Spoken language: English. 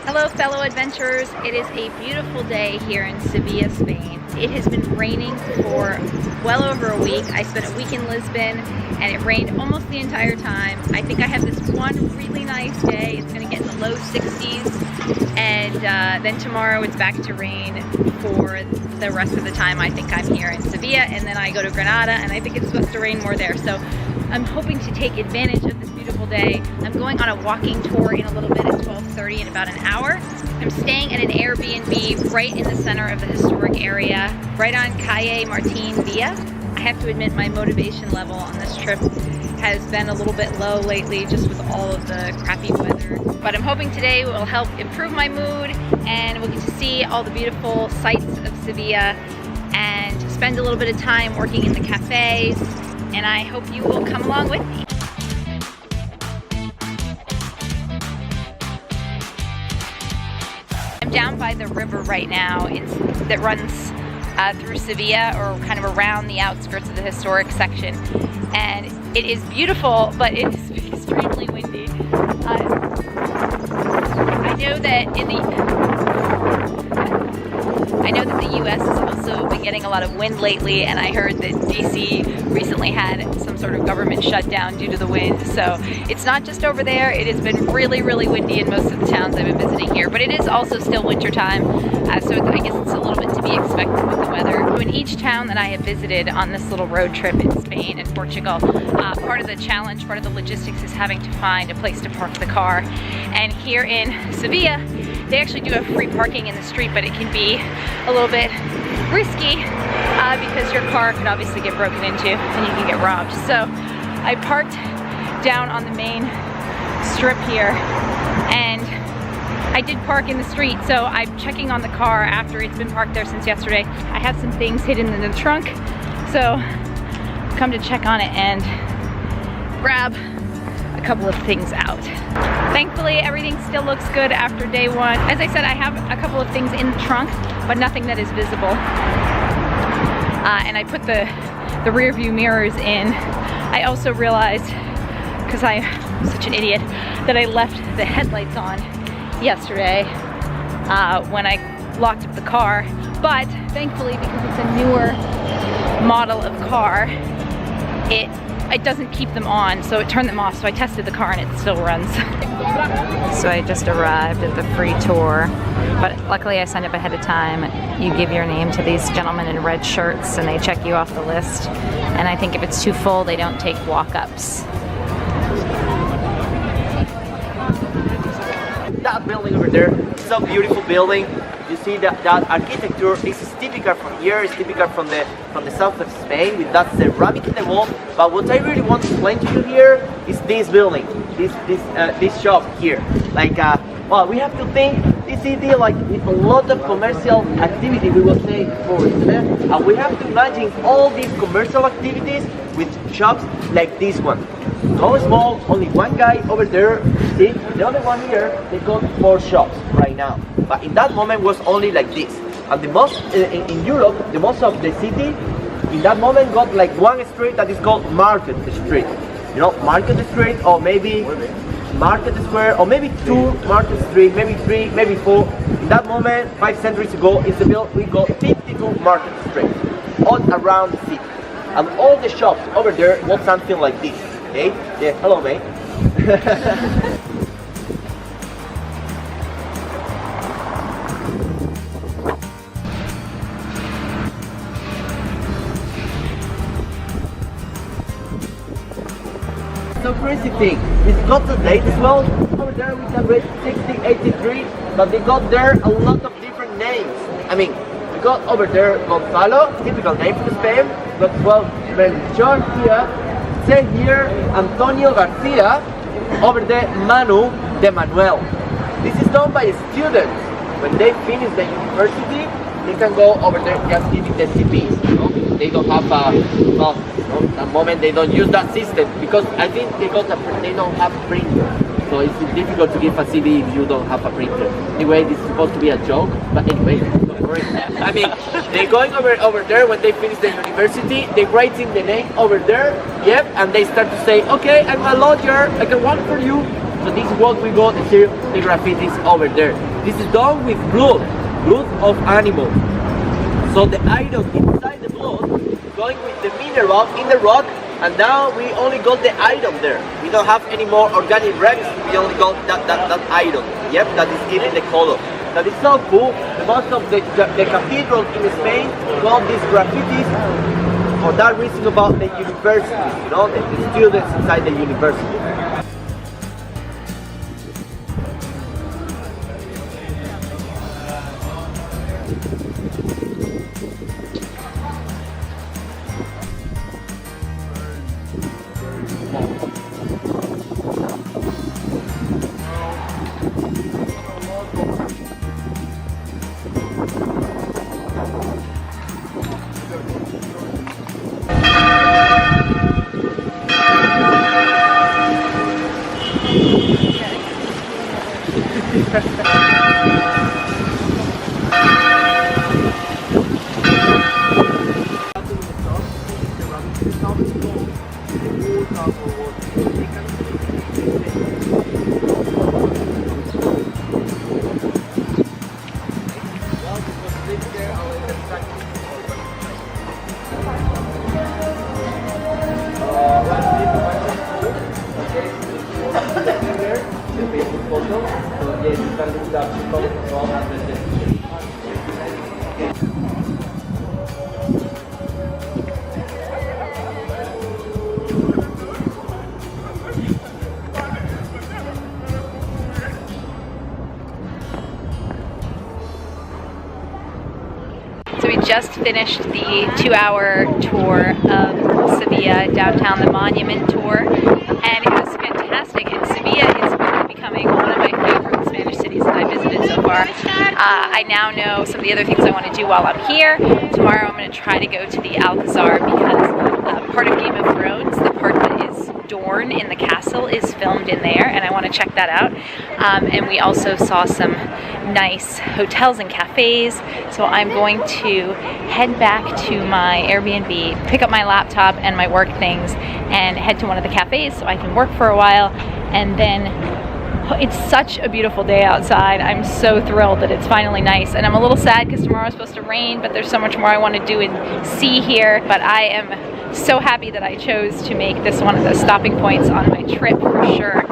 Hello fellow adventurers, it is a beautiful day here in Sevilla, Spain. It has been raining for well over a week. I spent a week in Lisbon and it rained almost the entire time. I think I have this one really nice day. It's going to get in the low 60s and then tomorrow it's back to rain for the rest of the time. I think I'm here in Sevilla and then I go to Granada and I think it's supposed to rain more there. So I'm hoping to take advantage of this beautiful day. I'm going on a walking tour in a little bit at 12:30 in about an hour. I'm staying at an Airbnb right in the center of the historic area, right on Calle Martin Villa. I have to admit my motivation level on this trip has been a little bit low lately just with all of the crappy weather. But I'm hoping today will help improve my mood and we'll get to see all the beautiful sights of Sevilla and spend a little bit of time working in the cafes. And I hope you will come along with me. I'm down by the river right now that runs through Sevilla or kind of around the outskirts of the historic section. And it is beautiful, but it is extremely windy. I know that the US has also been getting a lot of wind lately, and I heard that DC recently had some sort of government shutdown due to the wind. So it's not just over there, it has been really, really windy in most of the towns I've been visiting here, but it is also still winter time, so I guess it's a little bit to be expected with the weather. So in each town that I have visited on this little road trip in Spain and Portugal, part of the challenge, part of the logistics is having to find a place to park the car. And here in Sevilla, they actually do have free parking in the street, but it can be a little bit risky because your car could obviously get broken into and you can get robbed. So I parked down on the main strip here and I did park in the street, so I'm checking on the car after it's been parked there since yesterday. I have some things hidden in the trunk, so come to check on it and grab a couple of things out. Thankfully, everything still looks good after day one. As I said, I have a couple of things in the trunk, but nothing that is visible. And I put the rear view mirrors in. I also realized, because I'm such an idiot, that I left the headlights on yesterday when I locked up the car. But thankfully, because it's a newer model of car, it doesn't keep them on, so it turned them off. So I tested the car and it still runs. So I just arrived at the free tour, but luckily I signed up ahead of time. You give your name to these gentlemen in red shirts and they check you off the list. And I think if it's too full, they don't take walk-ups. That building over there, it's a beautiful building. You see that architecture is typical from here, it's typical from the south of Spain with that ceramic in the wall. But what I really want to explain to you here is this building, this shop here. Like, well, we have to think this city like with a lot of commercial activity, we will say before, and we have to imagine all these commercial activities with shops like this one. So small, only one guy over there. See, the other one here, they got 4 shops right now. But in that moment was only like this. And the most, in Europe, the most of the city, in that moment got like one street that is called Market Street. You know, Market Street, or maybe Market Square, or maybe 2 Market Street, maybe 3, maybe 4. In that moment, 5 centuries ago, in Seville, we got 52 Market Street, all around the city. And all the shops over there was something like this. Okay? Yeah, hello mate. So crazy thing, it's got the date as well. Over there we can read 1683, but they got there a lot of different names. I mean, we got over there Gonzalo, typical name from Spain, but well, Melchor here, say here Antonio Garcia, over there Manu de Manuel. This is done by students. When they finish the university, they can go over there just giving the CPs. You know? They don't have at the moment they don't use that system because I think they don't have a printer. So it's difficult to give a CV if you don't have a printer. Anyway, this is supposed to be a joke, but anyway, don't worry. I mean, they're going over there when they finish the university, they write in the name over there, yep, and they start to say, okay, I'm a lawyer, I can work for you. So this is what we got to see the graffitis over there. This is done with blood of animals. So the iron inside the blood going with the mineral in the rock, and now we only got the iron there. We don't have any more organic wrecks, we only got that iron. Yep, that is giving the color. That is so cool. The most of the cathedrals in Spain got these graffitis for that reason about the universities, you know, the students inside the university. So we just finished the 2-hour tour of Sevilla, downtown, the monument tour, and it was fantastic. And Sevilla is really becoming one of my favorite Spanish cities that I've visited so far. I now know some of the other things I want to do while I'm here. Tomorrow I'm going to try to go to the Alcazar because part of Game of Thrones, the part that is Dorne in the castle, is filmed in there, and I want to check that out. And we also saw some nice hotels and cafes, so I'm going to head back to my Airbnb, pick up my laptop and my work things, and head to one of the cafes so I can work for a while. And then it's such a beautiful day outside. I'm so thrilled that it's finally nice, and I'm a little sad because tomorrow's supposed to rain, but there's so much more I want to do and see here. But I am so happy that I chose to make this one of the stopping points on my trip for sure.